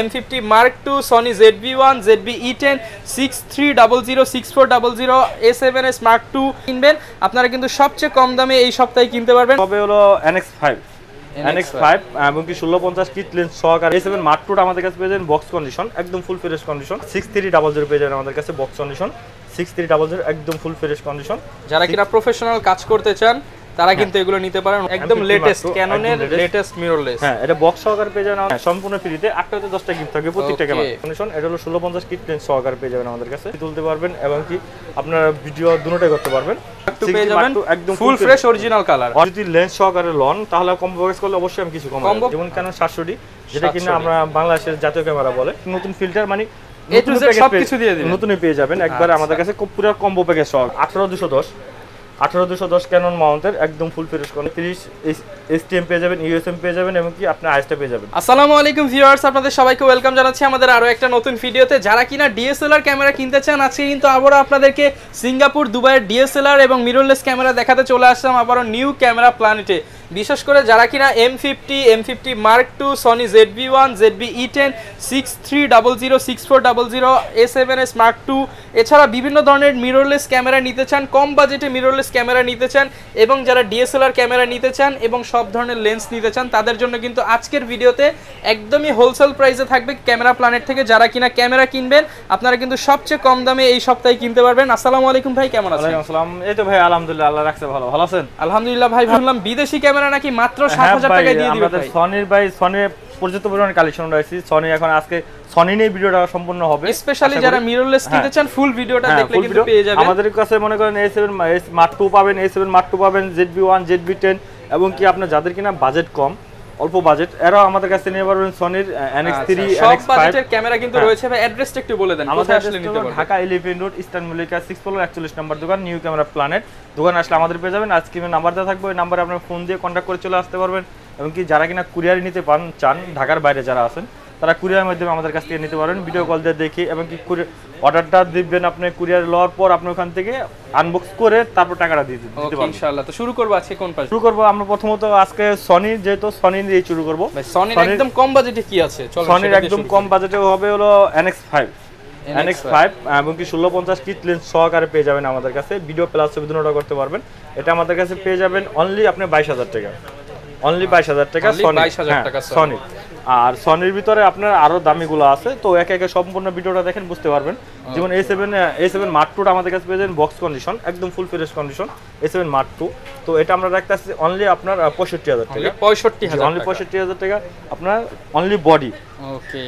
M50 Mark II, Sony ZV-1, ZV-E10, 6300, 6400, A7S Mark II কিনবেন আপনারা কিন্তু সবচেয়ে কম দামে এই সপ্তাহে কিনতে পারবেন। তবে হলো NX5 এবং কি 1650 কিট লেন্স সহকারে A7 Mark II আমাদের কাছে পেয়ে যাবেন বক্স কন্ডিশন, একদম ফুল ফ্রেশ কন্ডিশন। 6300 পেয়ে যাবেন আমাদের কাছে বক্স কন্ডিশন, 6300 একদম ফুল ফ্রেশ কন্ডিশন। যারা কিনা প্রফেশনাল কাজ করতে চান তারা কিন্তু এগুলো নিতে পারেন, একদম লেটেস্ট ক্যাননের লেটেস্ট মিররলেস। হ্যাঁ, এটা বক্স সহকারে পেয়ে যাবেন সম্পূর্ণ ফ্রিতে। 8টা হতে 10টা গিফট থাকবে প্রত্যেকটা ক্যামেরা কন্ডিশন। এটা হলো 1650 কিট লেন্স সহকারে পেয়ে যাবেন আমাদের কাছে, তুলতে পারবেন এবং কি আপনারা ভিডিও দুটোটাই করতে পারবেন। পেয়ে যাবেন একদম ফুল ফ্রেশ অরিজিনাল কালার। যদি লেন্স সহকারে লন তাহলে কম্বো বক্স করলে অবশ্যই আমি কিছু কমাবো, যেমন Canon 700D যেটা কিনা আমরা বাংলাদেশের জাতীয় ক্যামেরা বলে। নতুন ফিল্টার মানে এ টু জেড সবকিছু দিয়ে দিবেন, নতুনই পেয়ে যাবেন একবার আমাদের কাছে পুরো কম্বো প্যাকেজ সহ। 18210 ক্যানন মাউন্টের একদম ফুল ফ্রেশ কোন 30 STM পেয়ে যাবেন, USM পেয়ে যাবেন এবং কি আপনি আইএসটা পেয়ে যাবেন। আসসালামু আলাইকুম ভিউয়ার্স, আপনাদের সবাইকে ওয়েলকাম জানাচ্ছি আমাদের আরো একটা নতুন ভিডিওতে। যারা কিনা DSLR ক্যামেরা কিনতে চান আজকে কিন্তু আবারো আপনাদেরকে সিঙ্গাপুর, দুবাইয়ের DSLR এবং মিররলেস ক্যামেরা দেখাতে চলে আসলাম আবারো নিউ ক্যামেরা প্ল্যানেটে। বিশেষ করে যারা কিনা M50 Mark II, Sony ZV-1, ZV-E10, 6300, 6400, A7S Mark II এছাড়া বিভিন্ন ধরনের মিররলেস ক্যামেরা নিতে চান, কম বাজেটে মিররলেস ক্যামেরা নিতে চান এবং যারা DSLR ক্যামেরা নিতে চান এবং সব ধরনের লেন্স নিতে চান তাদের জন্য কিন্তু আজকের ভিডিওতে একদমই হোলসেল প্রাইসে থাকবে ক্যামেরা প্ল্যানেট থেকে। যারা কিনা ক্যামেরা কিনবেন আপনারা কিন্তু সবচেয়ে কম দামে এই সপ্তাহে কিনতে পারবেন। আসসালামু আলাইকুম ভাই, কেমন আছেন? ওয়ালাইকুম আসসালাম। এই তো ভাই আলহামদুলিল্লাহ, আল্লাহ রাখছে ভালো। ভালো আছেন? আলহামদুলিল্লাহ ভাই। ভাবলাম বিদেশি ক্যামেরা নাকি মাত্র 7000 টাকায় দিয়ে দিবেন ভাই। সনির ভাই, সনির পর্যাপ্ত পরিমাণে কালেকশন রয়েছে। সনি এখন আজকে সনি নিয়ে ভিডিওটা সম্পূর্ণ হবে। স্পেশালি যারা মিররলেস নিতে চান ফুল ভিডিওটা দেখলে কিন্তু পেয়ে যাবেন। আমাদের কাছে মনে করেন A7 Mark II পাবেন, A7 Mark II পাবেন, ZV-1, ZV-10 এবং কি আপনার যাদের কিনা বাজেট কম, অল্প বাজেট, এরাও আমাদের কাছে নিতে পারবেন সনির NX3, সব বাজেটের ক্যামেরা কিন্তু রয়েছে ভাই। অ্যাড্রেসটা একটু বলে দেন, কোথায় আসলে নিতে পারবেন? Dhaka 11 road, eastern Mallika 6 floor 41 নম্বর দোকান, নিউ ক্যামেরা প্ল্যানেট। দোকানে আসলে আমাদের পেয়ে যাবেন। আজকে নাম্বার দেওয়া থাকবে, ওই নাম্বারে আপনারা ফোন দিয়ে কন্ট্যাক্ট করে চলে আসতে পারবেন এবং কি যারা কিনা কুরিয়ারে নিতে চান, ঢাকার বাইরে যারা আছেন তারা কুরিয়ারের মাধ্যমে আমাদের কাছ থেকে নিতে পারেন। ভিডিও কল দিয়ে দেখে এবং কি অর্ডারটা দিবেন আপনি, কুরিয়ার লওয়ার পর আপনি ওখান থেকে আনবক্স করে তারপর টাকাটা দিয়ে দিতে পারবেন ইনশাআল্লাহ। তো শুরু করব আজকে কোন পাশে শুরু করব? আমরা প্রথমত আজকে সনি, যেহেতু সনি দিয়ে শুরু করব। ভাই সনির একদম কম বাজেটে কি আছে? চলো সনির একদম কম বাজেটে হবে হলো NX5 এবং কি 1650 কিট লেন্স সহকারে পেয়ে যাবেন আমাদের কাছে। ভিডিও প্লাস ছবি দুটোটা করতে পারবেন। এটা আমাদের কাছে পেয়ে যাবেন অনলি আপনি 22000 টাকা, অনলি 22000 টাকা সনি। আর সনির ভিতরে আপনার আরো দামিগুলো আছে, তো একে একে সম্পূর্ণ ভিডিওটা দেখেন বুঝতে পারবেন। যেমন A7 Mark II আমাদের কাছে পেয়ে যাবেন বক্স কন্ডিশন, একদম full fresh condition A7 Mark II। তো এটা আমরা রাখতেছি অনলি আপনার 65000 টাকা, অনলি 65000 টাকা আপনার অনলি বডি। ওকে।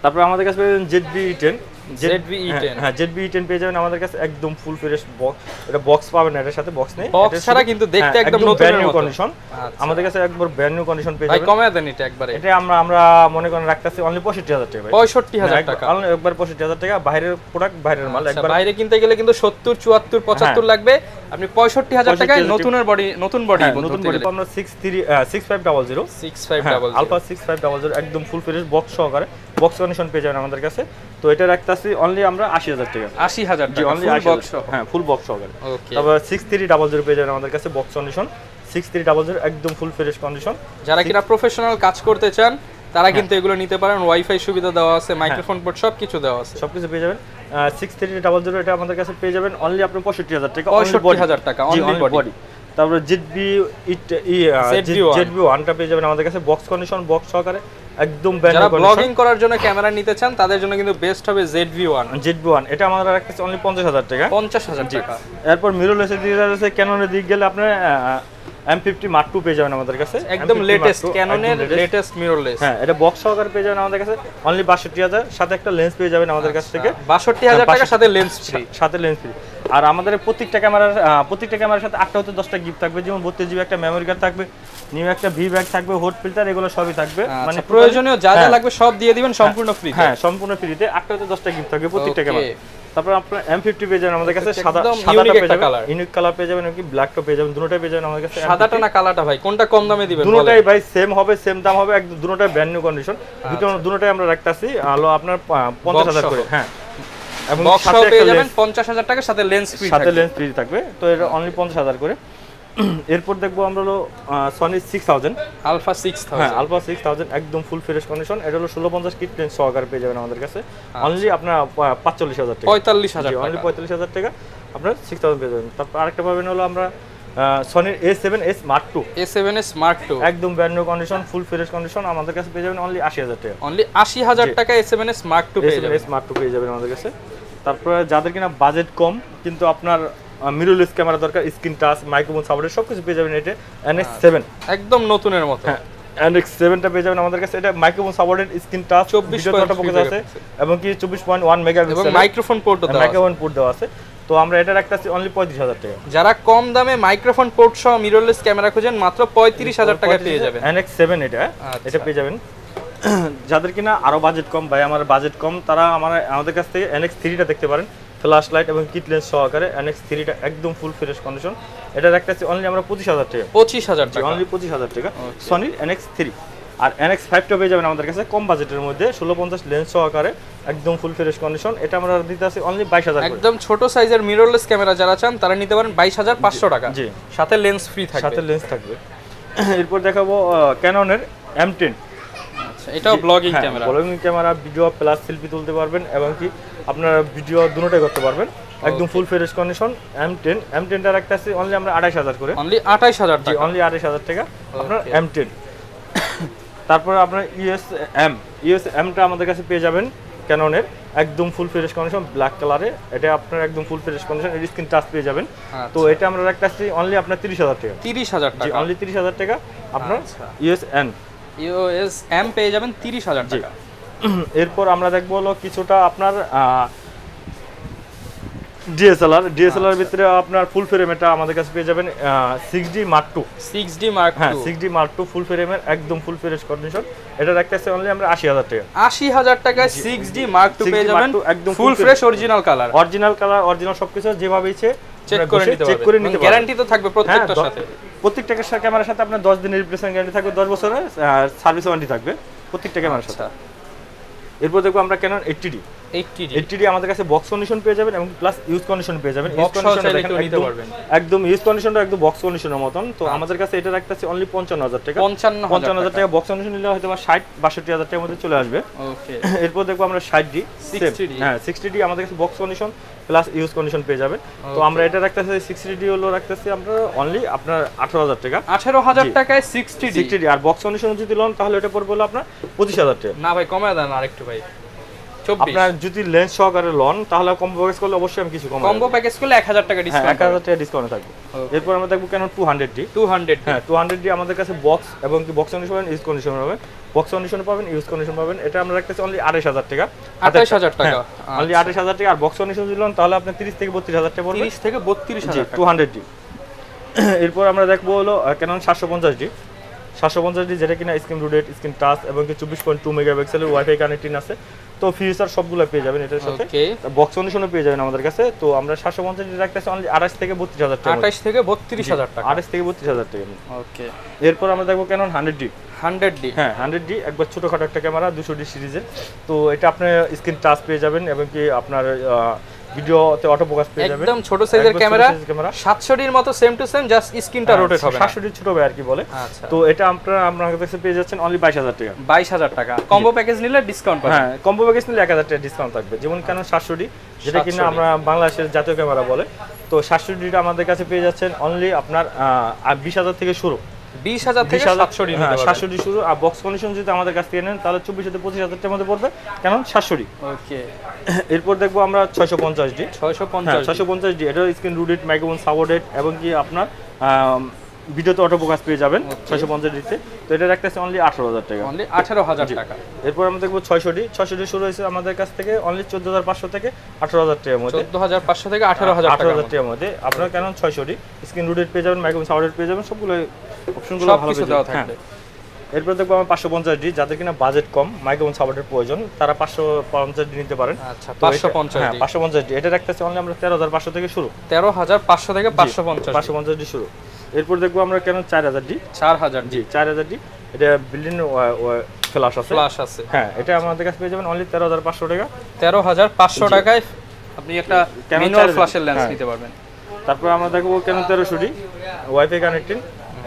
তারপর আমাদের কাছে পেয়ে যাবেন ZV-E10, হ্যাঁ ZV-E10 পেয়ে যাবেন আমাদের কাছে একদম ফুল ফ্রেশ বক্স। এটা বক্স পাবেন, এটার সাথে বক্স নেই, বক্স ছাড়া কিন্তু দেখতে একদম নতুনের মতো কন্ডিশন। আমাদের কাছে একবার ব্র্যান্ড নিউ কন্ডিশন পেয়ে যাবেন। ভাই কমায় দেন এটা একবারে। এটা আমরা মনে করেন রাখতেছি অনলি 65000 টাকা ভাই, 65000 টাকা, অনলি একবার 65000 টাকা। বাইরের প্রোডাক্ট, বাইরের মাল একবার বাইরে কিনতে গেলে কিন্তু 70 74 75 লাগবে, আপনি 65000 টাকায় নতুনের বডি, নতুন বডি আমরা 6500 আলফা 6500 একদম ফুল ফ্রেশ বক্স সহকারে বক্স কন্ডিশন পেয়ে যাবেন আমাদের কাছে। তো এটা রাখতেছি অনলি আমরা 80000 টাকা, 80000 টাকা অনলি বক্স, হ্যাঁ ফুল বক্স সহকারে। তারপর 6300 পেয়ে যাবেন আমাদের কাছে বক্স কন্ডিশন, 6300 একদম ফুল ফ্রেশ কন্ডিশন। যারা কিনা প্রফেশনাল কাজ করতে চান তারা কিন্তু এগুলো নিতে পারেন। ওয়াইফাই সুবিধা দেওয়া আছে, মাইক্রোফোন পোর্ট সবকিছু দেওয়া আছে, সবকিছু পেয়ে যাবেন। 6300 এটা আমাদের কাছে পেয়ে যাবেন অনলি আপনি 65000 টাকা, 65000 টাকা অনলি বডি। তারপর ZV-1 টা পেয়ে যাবেন আমাদের কাছে বক্স কন্ডিশন, বক্স সহকারে একদম যারা ব্লগিং করার জন্য ক্যামেরা নিতে চান তাদের জন্য কিন্তু বেস্ট হবে ZV-1 এটা আমাদের রাখতেছে অনলি 50000 টাকা, 50000 টাকা। এরপর মিররলেসের দিকে যাচ্ছে, ক্যাননের দিক গেলে আপনি M50 Mark II পেয়ে যাবেন আমাদের কাছে, একদম লেটেস্ট ক্যাননের লেটেস্ট মিররলেস। হ্যাঁ, এটা বক্স সহকারে পেয়ে যাবেন আমাদের কাছে অনলি 62000, সাথে একটা লেন্স পেয়ে যাবেন আমাদের কাছ থেকে 62000 টাকা সাথে লেন্স ফ্রি, সাথে লেন্স ফ্রি। আর আমাদের প্রত্যেকটা ক্যামেরার সাথে 8টা হতে 10টা গিফট থাকবে, যেমন 32GB একটা মেমরি কার্ড থাকবে, নিউ একটা ভি ব্যাগ থাকবে, হট ফিল্টার, এগুলো সবই থাকবে। মানে প্রয়োজনীয় যা যা লাগবে সব দিয়ে দিবেন সম্পূর্ণ ফ্রি। হ্যাঁ, সম্পূর্ণ ফ্রিতে 8টা হতে 10টা গিফট থাকবে প্রত্যেকটা ক্যামেরা। তারপর আপনার M50 পেয়ে যাবেন আমাদের কাছে, সাদাটা পেয়ে যাবেন, ইউনিক কালার পেয়ে যাবেন, কি ব্ল্যাকটা পেয়ে যাবেন, দুটোটাই পেয়ে যাবেন আমাদের কাছে। সাদাটা না কালারটা ভাই কোনটা কম দামে দিবেন? দুটোটাই ভাই সেম হবে, সেম দাম হবে, একদম দুটোটাই ব্র্যান্ড নিউ কন্ডিশন। দুটোটাই আমরা রাখতাছি হলো আপনার 50000 করে। হ্যাঁ, এবং বক্স সহ পেয়ে যাবেন 50000 টাকা সাথে লেন্স ফ্রি, সাথে লেন্স ফ্রি থাকবে। তো এটা অনলি 50000 করে। এরপর দেখবো আমরা হলো সনি 6000 আলফা 6000। হ্যাঁ আলফা 6000 একদম ফুল ফ্রেশ কন্ডিশন। এটা হলো 1650 কিট লেন্স সহকারে পেয়ে যাবেন আমাদের কাছে অনলি আপনার 45000 টাকা, 45000 অনলি 45000 টাকা আপনার 6000 পেয়ে যাবেন। তারপর আরেকটা পাবেন হলো আমরা সনির A7S Mark II। A7S Mark II একদম brand new condition, full fresh condition, আমাদের কাছে পেয়ে যাবেন অনলি 80000 টাকা, অনলি 80000 টাকা A7S Mark II পেয়ে যাবেন। A7S Mark II পেয়ে যাবেন আমাদের কাছে। তারপরে যাদের কিনা বাজেট কম কিন্তু আপনার মিররলেস ক্যামেরা দরকার, স্ক্রিন টাচ, মাইক্রোফোন সাপোর্টেড সবকিছু পেয়ে যাবেন এটা NX7 একদম নতুনের মতো। হ্যাঁ NX7টা পেয়ে যাবেন আমাদের কাছে। এটা microphone supported, screen touch, 24 focus আছে এবং কি 24.1 মেগাপিক্সেল এবং মাইক্রোফোন পোর্ট দেওয়া আছে। মাইক্রোফোন পোর্ট দেওয়া আছে। তো আমরা এটা রাখতেছি অনলি 35000 টাকা। যারা কম দামে মাইক্রোফোন পোর্ট সহ মিররলেস ক্যামেরা খোঁজেন মাত্র 35000 টাকা পেয়ে যাবেন। NX7 এটা পেয়ে যাবেন। যাদের কিনা আরো বাজেট কম, ভাই আমার বাজেট কম, তারা আমাদের কাছ থেকে NX3টা দেখতে পারেন, ফ্ল্যাশ লাইট এবং কিট লেন্স সহকারে। NX3টা একদম ফুল ফ্রেশ কন্ডিশন। এটা রাখতেছি অনলি আমরা 25000 টাকা, 25000 টাকা, অনলি 25000 টাকা সনির NX3। আর NX5টা পেয়ে যাবেন আমাদের কাছে কম বাজেটের মধ্যে 1650 লেন্স সহকারে একদম ফুল ফ্রেশ কন্ডিশন। এটা আমরা দিতে আছি অনলি 22000 টাকা। একদম ছোট সাইজের মিররলেস ক্যামেরা যারা চান তারা নিতে পারেন 22500 টাকা। জি, সাথে লেন্স ফ্রি থাকবে, সাথে লেন্স থাকবে। এরপর দেখাবো ক্যাননের M10। আচ্ছা, এটাও blogging camera, blogging camera, video plus selfie তুলতে পারবেন এবং কি আপনারা ভিডিও দুটোটাই করতে পারবেন। একদম ফুল ফ্রেশ কন্ডিশন M10টা রাখতে আছে অনলি আমরা 28000 করে, অনলি 28000 টাকা, অনলি 28000 টাকা আপনার M10। তারপরে আপনার EOS-M টা আমাদের কাছে পেয়ে যাবেন ক্যাননের, একদম ফুল ফ্রেশ কন্ডিশন, ব্ল্যাক কালারে। এটা আপনার একদম ফুল ফ্রেশ কন্ডিশন, এর স্ক্রিন টাচ পেয়ে যাবেন। তো এটা আমরা রাখতেছি অনলি আপনার 30000 টাকা, 30000 টাকা, অনলি 30000 টাকা আপনার EOS-M পেয়ে যাবেন 30000 টাকা। এরপর আমরা দেখবো হলো কিছুটা আপনার ডিএসএলআর ভিতরে আপনার ফুল ফ্রেম, এটা আমাদের কাছে পেয়ে যাবেন 6D Mark II। 6D Mark II, হ্যাঁ 6D Mark II ফুল ফ্রেমের একদম ফুল ফ্রেশ কন্ডিশন। এটা রাখতেছে অনলি আমরা 80000 টাকা, 80000 টাকায় 6D Mark II পেয়ে যাবেন একদম full fresh original colour, original সবকিছু যেভাবে ইচ্ছে চেক করে নিতে পারবেন। গ্যারান্টি তো থাকবে প্রত্যেকটার সাথে, প্রত্যেকটা ক্যামেরার সাথে আপনার 10 দিনের রিপ্লেসমেন্ট গ্যারান্টি থাকবে, 10 বছরের সার্ভিস ওয়ারেন্টি থাকবে প্রত্যেকটা ক্যামেরার সাথে। এরপর দেখো আমরা ক্যানন 80D আমাদের কাছে বক্স কন্ডিশন পেয়ে যাবেন এবং প্লাস ইউজ কন্ডিশন পেয়ে যাবেন। ইউজ কন্ডিশন একদম ইউজ কন্ডিশনটা একদম বক্স কন্ডিশনের মতন। তো আমাদের কাছে এটা রাখতেছি অনলি 55000 টাকা, 55000 টাকা বক্স কন্ডিশন নিলে হয়তো 60-62000 টাকার মধ্যে চলে আসবে। ওকে, এরপর দেখো আমরা 60D, হ্যাঁ 60D আমাদের কাছে box condition plus use condition পেয়ে যাবেন। তো আমরা এটা রাখতেছি 60D হলো রাখতেছি আমরা অনলি আপনার 18000 টাকা, 18000 টাকায় 60D। আর বক্স কন্ডিশন যদি লন তাহলে এটা পড়বে হলো আপনার 25000 টাকা। না ভাই কমায় দেন আরেকটু ভাই, আপনার যদি লেন্স সহকারে লন তাহলে কম্বো প্যাকেজ করলে অবশ্যই আমি কিছু কমাবো, কম্বো প্যাকেজ করলে 1000 টাকা ডিসকাউন্ট, 1000 টাকা ডিসকাউন্ট থাকবে। এরপর আমরা দেখব কেন 200D। হ্যাঁ 200D আমাদের কাছে বক্স এবং কি বক্স কন্ডিশন পাবেন, ইউজ কন্ডিশন পাবেন, বক্স কন্ডিশন পাবেন, ইউজ কন্ডিশন পাবেন। এটা আমরা রাখতেছি অনলি 28000 টাকা, 28000 টাকা, অনলি 28000 টাকা। আর বক্স কন্ডিশন যদি লন তাহলে আপনি 30 থেকে 32000 টাকা পড়বে, 30 থেকে 32000 টাকা 200D। এরপর আমরা দেখবো হলো ক্যানন 750D, যেটা কিনা স্ক্রিন রোটেট, স্ক্রিন টাচ এবং কি 24.2 মেগাপিক্সেলের ওয়াইফাই কানেক্টিং আছে। তো ফিচার সবগুলো পেয়ে যাবেন এটার সাথে, বক্স কন্ডিশনও পেয়ে যাবেন আমাদের কাছে। তো আমরা 750D রাখতেছি অনলি 28 থেকে 32000 টাকা, 28 থেকে 32000 টাকা, 28 থেকে 32000 টাকা। ওকে, এরপর আমরা দেখবো ক্যানন 100D। হ্যাঁ 100D একবার ছোটখাটো একটা ক্যামেরা, 200D সিরিজের। তো এটা আপনি স্ক্রিন টাচ পেয়ে যাবেন এবং কি আপনার ভিডিওতে অটো ফোকাস পেয়ে যাবেন, একদম ছোট সাইজের ক্যামেরা, 700D এর মতো সেম টু সেম, জাস্ট স্ক্রিনটা রোটেট হবে, 700D ছোট ভাই আর কি বলে। তো এটা আপনার কাছে পেয়ে যাচ্ছেন অনলি 22000 টাকা, 22000 টাকা। কম্বো প্যাকেজ নিলে ডিসকাউন্ট পাবেন, হ্যাঁ কম্বো প্যাকেজ নিলে 1000 টাকা ডিসকাউন্ট থাকবে। যেমন কেন 700D, যেটা কিনা আমরা বাংলাদেশের জাতীয় ক্যামেরা বলে। তো 700Dটা আমাদের কাছে পেয়ে যাচ্ছেন অনলি আপনার 20000 থেকে শুরু, 20000 থেকে 700D নিতে পারবেন, 700D শুরু। আর বক্স কন্ডিশন যদি আমাদের কাছ থেকে নেন তাহলে 24 থেকে 25000 টাকার মধ্যে পড়বে কেন 700D। ওকে, এরপর দেখবো আমরা 650D। এটা স্ক্রিন রোটেট, মাইক্রোফোন সাপোর্টেড এবং কি আপনার ভিডিওতে অটো ফোকাস পেয়ে যাবেন 650D-তে। তো এটা রাখতেছে অনলি 18000 টাকা, অনলি 18000 টাকা। এরপর আমরা দেখবো 600D শুরু হয়েছে আমাদের কাছ থেকে অনলি 14500 থেকে 18000 টাকার মধ্যে, 14500 থেকে 18000 টাকার মধ্যে। আপনারা কেন 600D স্ক্রিন রোটেট পেয়ে যাবেন, মাইক্রোফোন সাপোর্টেড পেয়ে যাবেন, সবগুলো অপশনগুলো ভালো পেয়ে যাবেন। এরপর দেখবো আমরা 550D, যাদের কিনা বাজেট কম, মাইক্রোফোন সাপোর্টের প্রয়োজন, তারা 550D নিতে পারেন। আচ্ছা 550D, এটা রাখতেছে অনলি আমরা 13500 থেকে শুরু, 13500 থেকে 550D শুরু। এরপর দেখবো আমরা কেন 4000D। 4000D এটা বিল্ডিং ফ্ল্যাশ আছে, হ্যাঁ এটা আমাদের কাছে পেয়ে যাবেন অনলি 13500 টাকা, 13500 টাকায় আপনি একটা ম্যানুয়াল ফ্ল্যাশের লেন্স নিতে পারবেন। তারপর আমরা দেখবো কেন 1300D। ওয়াইফাই কানেক্টেড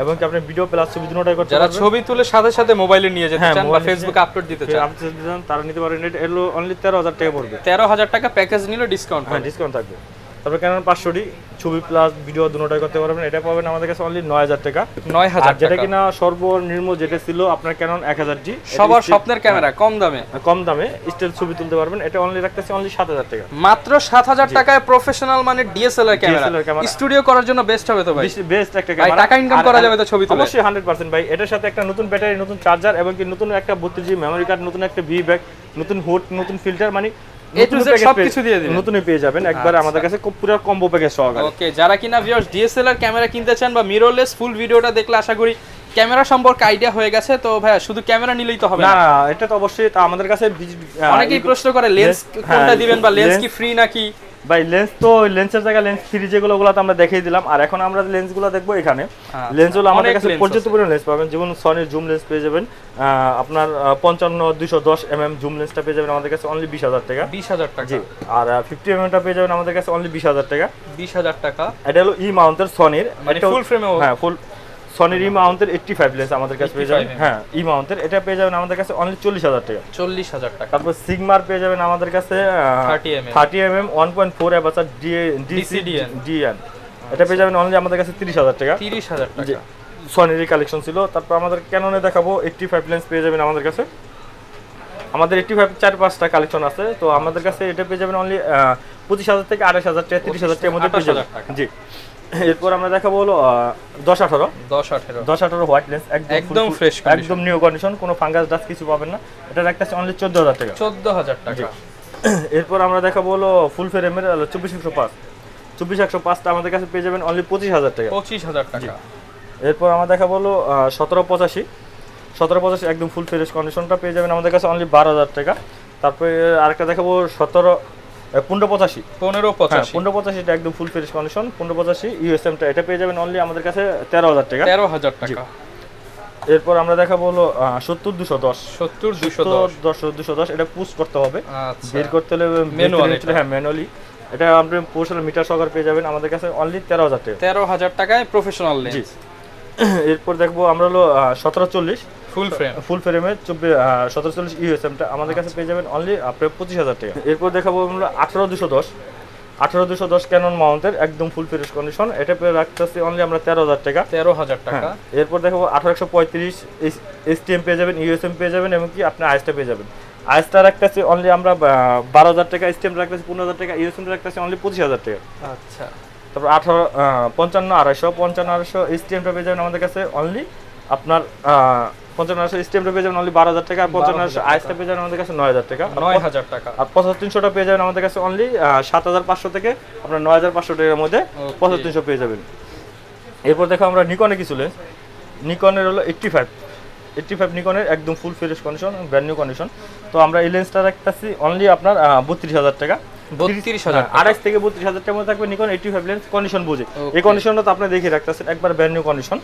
এবং কি আপনি ভিডিও প্লাস ছবি দুটোটাই করতে যারা পারবেন। ছবি তুলে সাথে সাথে মোবাইলে নিয়ে যেতে হ্যাঁ, চান বা মোবাইলে ফেসবুকে আপলোড দিতে চান, আপনি যদি চান তারা নিতে পারেন। এটা এলো অনলি 13,000 টাকা পড়বে। 13,000 টাকা প্যাকেজ নিলে ডিসকাউন্ট হ্যাঁ, ডিসকাউন্ট থাকবে। তারপর ক্যানন 500D ছবি প্লাস ভিডিও দুটোটাই করতে পারবেন। এটা পাবেন আমাদের কাছে অনলি 9,000 টাকা। 9,000 আর যেটা টাকা কিনা সর্বনিম্ন যেটা ছিল আপনার ক্যানন 1000D, সবার স্বপ্নের ক্যামেরা কম দামে, কম দামে স্টিল ছবি তুলতে পারবেন। এটা অনলি রাখতেছি অনলি 7,000 টাকা। মাত্র 7,000 টাকায় প্রফেশনাল মানে ডিএসএলআর ক্যামেরা। স্টুডিও করার জন্য বেস্ট হবে তো ভাই, বেস্ট একটা ভাই ক্যামেরা, টাকা ইনকাম করা যাবে তো ছবি তুলে। অবশ্যই 100% ভাই। এটার সাথে একটা নতুন ব্যাটারি, নতুন চার্জার এবং কি নতুন একটা 32GB মেমরি কার্ড, নতুন একটা ভি ব্যাগ, নতুন হুড, নতুন ফিল্টার, মানে A to Z সবকিছু দিয়ে দিবেন, নতুনই পেয়ে যাবেন একবার আমাদের কাছে পুরো কম্বো প্যাকেজ সহকারে। ওকে, যারা কিনা ভিউয়ার্স ডিএসএলআর ক্যামেরা কিনতে চান বা মিররলেস, ফুল ভিডিওটা দেখলে আশা করি ক্যামেরা সম্পর্কে আইডিয়া হয়ে গেছে। তো ভাইয়া শুধু ক্যামেরা নিলেই তো হবে না, না, এটা তো অবশ্যই আমাদের কাছে অনেকেই প্রশ্ন করে লেন্স কোনটা দিবেন বা লেন্স কি ফ্রি নাকি। ভাই লেন্স তো লেন্সের জায়গায় লেন্স ফ্রি যেগুলো তো আমরা দেখিয়ে দিলাম। আর এখন আমরা লেন্সগুলো দেখবো এখানে। লেন্সগুলো আমাদের কাছে পর্যাপ্ত পরিমাণ লেন্স পাবেন, যেমন সনির জুম লেন্স পেয়ে যাবেন আপনার 55-210 mm জুম লেন্সটা পেয়ে যাবেন আমাদের কাছে অনলি 20,000 টাকা। 20,000 টাকা। জি, আর 50 mm টা পেয়ে যাবেন আমাদের কাছে অনলি 20,000 টাকা। 20,000 টাকা। এটা হলো ই মাউন্টের সনির, মানে ফুল ফ্রেমে। হ্যাঁ, ফুল সনির ই মাউন্টের 85 লেন্স আমাদের কাছে পেয়ে যাবেন। হ্যাঁ, ই মাউন্টের এটা পেয়ে যাবেন আমাদের কাছে অনলি 40,000 টাকা। 40,000 টাকা। তারপর সিগমার পেয়ে যাবেন আমাদের কাছে 30 mm 1.4 অ্যাপারচার DCDN, এটা পেয়ে যাবেন অনলি আমাদের কাছে 30,000 টাকা। 30,000 টাকা সনির কালেকশন ছিল। তারপর আমাদের ক্যাননে দেখাবো 85 লেন্স পেয়ে যাবেন আমাদের কাছে। আমাদের 85 4-5টা কালেকশন আছে। তো আমাদের কাছে এটা পেয়ে যাবেন অনলি 25,000 থেকে 28,000 টাকা, 30,000 টাকার মধ্যে পেয়ে যাবেন। জি, এরপর আমরা দেখাবো হলো 10-18 হোয়াইট লেন্স, একদম ফ্রেশ, একদম নিউ কন্ডিশন, কোনো ফাঙ্গাস ডাস্ট কিছু পাবেন না। এটা রাখতেছে অনলি 14,000 টাকা। 14,000 টাকা। এরপর আমরা দেখাবো হলো ফুল ফ্রেমের 24-105টা আমাদের কাছে পেয়ে যাবেন অনলি 25,000 টাকা। 25,000 টাকা। এরপর আমরা দেখাবো হলো 1785 একদম ফুল ফ্রেশ কন্ডিশনটা পেয়ে যাবেন আমাদের কাছে অনলি 12,000 টাকা। তারপরে আরেকটা দেখাবো 1585 এটা একদম ফুল ফ্রেশ কন্ডিশন, 1585 USM টা, এটা পেয়ে যাবেন অনলি আমাদের কাছে 13,000 টাকা। 13,000 টাকা। এরপর আমরা দেখাবো হলো 70-210 এটা পুশ করতে হবে, বের করতে হলে ম্যানুয়ালি। হ্যাঁ, ম্যানুয়ালি। এটা আপনি প্রফেশনাল মিটার সহকারে পেয়ে যাবেন আমাদের কাছে অনলি 13,000 টাকা। 13,000 টাকায় প্রফেশনাল লেন্স। এরপর দেখবো আমরা হলো 1740 ফুল ফ্রেমে 1740 USM টা আমাদের কাছে পেয়ে যাবেন অনলি আপনার 25,000 টাকা। এরপর দেখাবো আমরা 18-210 ক্যানন মাউন্টের একদম ফুল ফ্রেশ কন্ডিশন, এটা পেয়ে রাখতেছি অনলি আমরা 13,000 টাকা। 13,000 টাকা। এরপর দেখাবো 1835 STM পেয়ে যাবেন, USM পেয়ে যাবেন এবং কি আপনি আইএসটা পেয়ে যাবেন। আইএসটা রাখতেছি অনলি আমরা 12,000 টাকা, STM রাখতেছি 15,000 টাকা, USM রাখতেছি অনলি 25,000 টাকা। আচ্ছা, তারপর 55-250 STM টা পেয়ে যাবেন আমাদের কাছে অনলি আপনার 55 STM টা পেয়ে যাবেন অনলি 12,000 টাকা। 55 আইএসটা পেয়ে যাবেন আমাদের কাছে 9,000 টাকা। 9,000 টাকা। আর 75-300টা পেয়ে যাবেন আমাদের কাছে অনলি 7,500 থেকে আপনার 9,500 টাকার মধ্যে 75-300 পেয়ে যাবেন। এরপর দেখো আমরা নিকনে কিছু লেন্স, নিকনের হলো 85 নিকনের একদম full fresh condition, brand new condition. তো আমরা এই লেন্সটা রাখতেছি অনলি আপনার 32,000 টাকা। 32,000 28 থেকে 32,000 টাকার মধ্যে থাকবে নিকন 85 লেন্স, কন্ডিশন বুঝে। এই কন্ডিশনটা তো আপনি দেখে রাখতেছেন একবার ব্র্যান্ড নিউ কন্ডিশন।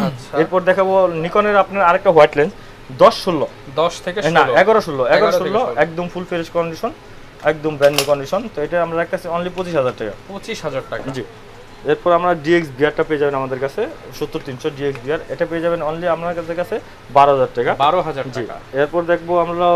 আচ্ছা, এরপর দেখাবো নিকনের আপনার আরেকটা হোয়াইট লেন্স 10 থেকে 11-16 একদম ফুল ফ্রেশ কন্ডিশন, একদম ব্র্যান্ড নিউ কন্ডিশন। তো এটা আমরা রাখতেছি অনলি 25,000 টাকা। 25,000 টাকা। জি। এরপর আমরা DX বিয়ারটা পেয়ে যাবেন আমাদের কাছে 70-300 DX বিয়ার, এটা পেয়ে যাবেন অনলি আমাদের কাছে 12,000 টাকা। 12,000 টাকা। এরপর দেখবো আমরা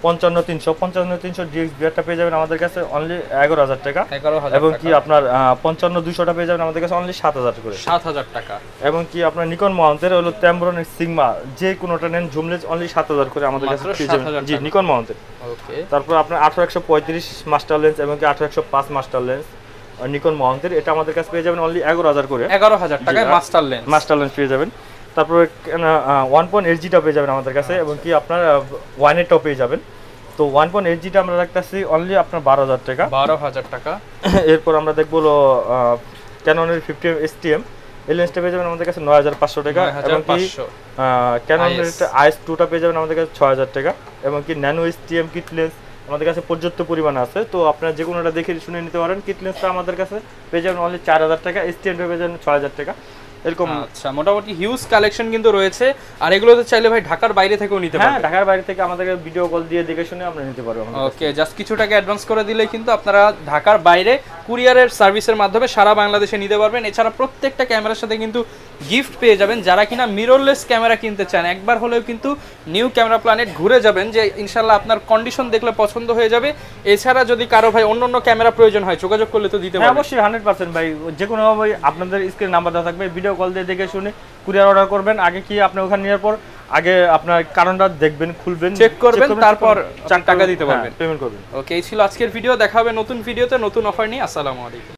55-300 DX বিয়ারটা পেয়ে যাবেন আমাদের কাছে অনলি 11,000 টাকা। 11,000 এবং কি আপনার 55-200টা পেয়ে যাবেন আমাদের কাছে অনলি 7,000 করে। 7,000 টাকা। এবং কি আপনার নিকন মাউন্টের হলো Tamron সিগমা যে কোনোটা নেন জুম লেন্স অনলি 7,000 করে আমাদের কাছে পেয়ে যাবেন। জি, নিকন মাউন্টের। ওকে। তারপর আপনার 18-135 মাস্টার লেন্স এবং কি 18-105 মাস্টার লেন্স নিকন মাউন্টের, এটা আমাদের কাছে পেয়ে যাবেন অনলি 11,000 করে। 11,000 টাকায় মাস্টার লেন্স পেয়ে যাবেন। তারপর 1.8Gটা পেয়ে যাবেন আমাদের কাছে এবং কি আপনার 1.8টাও পেয়ে যাবেন। তো 1.8Gটা আমরা রাখতেছি অনলি আপনার 12,000 টাকা। 12,000 টাকা। এরপর আমরা দেখবো ক্যাননের 50 STM এই লেন্সটা পেয়ে যাবেন আমাদের কাছে 9,500 টাকা। এবং কি ক্যাননের IS2টা পেয়ে যাবেন আমাদের কাছে 6,000 টাকা। এবং কি ন্যানো STM কিট লেন্স আমাদের কাছে পর্যাপ্ত পরিমাণ আছে, তো আপনারা যে কোনোটা দেখে শুনে নিতে পারেন। কিট লেন্সটা আমাদের কাছে পেয়ে যাবেন অনলি 4,000 টাকা, STM পেয়ে যাবেন 6,000 টাকা। এরকম আচ্ছা, মোটামুটি হিউজ কালেকশন কিন্তু রয়েছে। আর এগুলো তো চাইলে ভাই ঢাকার বাইরে থেকেও নিতে পারবেন। হ্যাঁ, ঢাকার বাইরে থেকে আমাদেরকে ভিডিও কল দিয়ে দেখে শুনে আমরা নিতে পারবো। ওকে, জাস্ট কিছু টাকা অ্যাডভান্স করে দিলে কিন্তু আপনারা ঢাকার বাইরে কুরিয়ারের সার্ভিসের মাধ্যমে সারা বাংলাদেশে নিতে পারবেন। এছাড়া প্রত্যেকটা ক্যামেরার সাথে কিন্তু গিফট পেয়ে যাবেন। যারা কিনা মিররলেস ক্যামেরা কিনতে চান একবার হলেও কিন্তু নিউ ক্যামেরা প্ল্যানেট ঘুরে যাবেন, যে ইনশাল্লাহ আপনার কন্ডিশন দেখলে পছন্দ হয়ে যাবে। এছাড়া যদি কারো ভাই অন্য ক্যামেরা প্রয়োজন হয় যোগাযোগ করলে তো দিতে পারবেন। অবশ্যই 100% ভাই, যে কোনো ভাই আপনাদের স্ক্রিন নাম্বার দেওয়া থাকবে, ভিডিও কল দিয়ে দেখে শুনে কুরিয়ার অর্ডার করবেন। আগে কি আপনি ওখানে নেওয়ার পর আগে আপনার কারণটা দেখবেন, খুলবেন, চেক করবেন, তারপর টাকা দিতে পারবেন, পেমেন্ট করবেন। ওকে, এই ছিল আজকের ভিডিও। দেখা হবে নতুন ভিডিওতে নতুন অফার নিয়ে। আসসালামু আলাইকুম।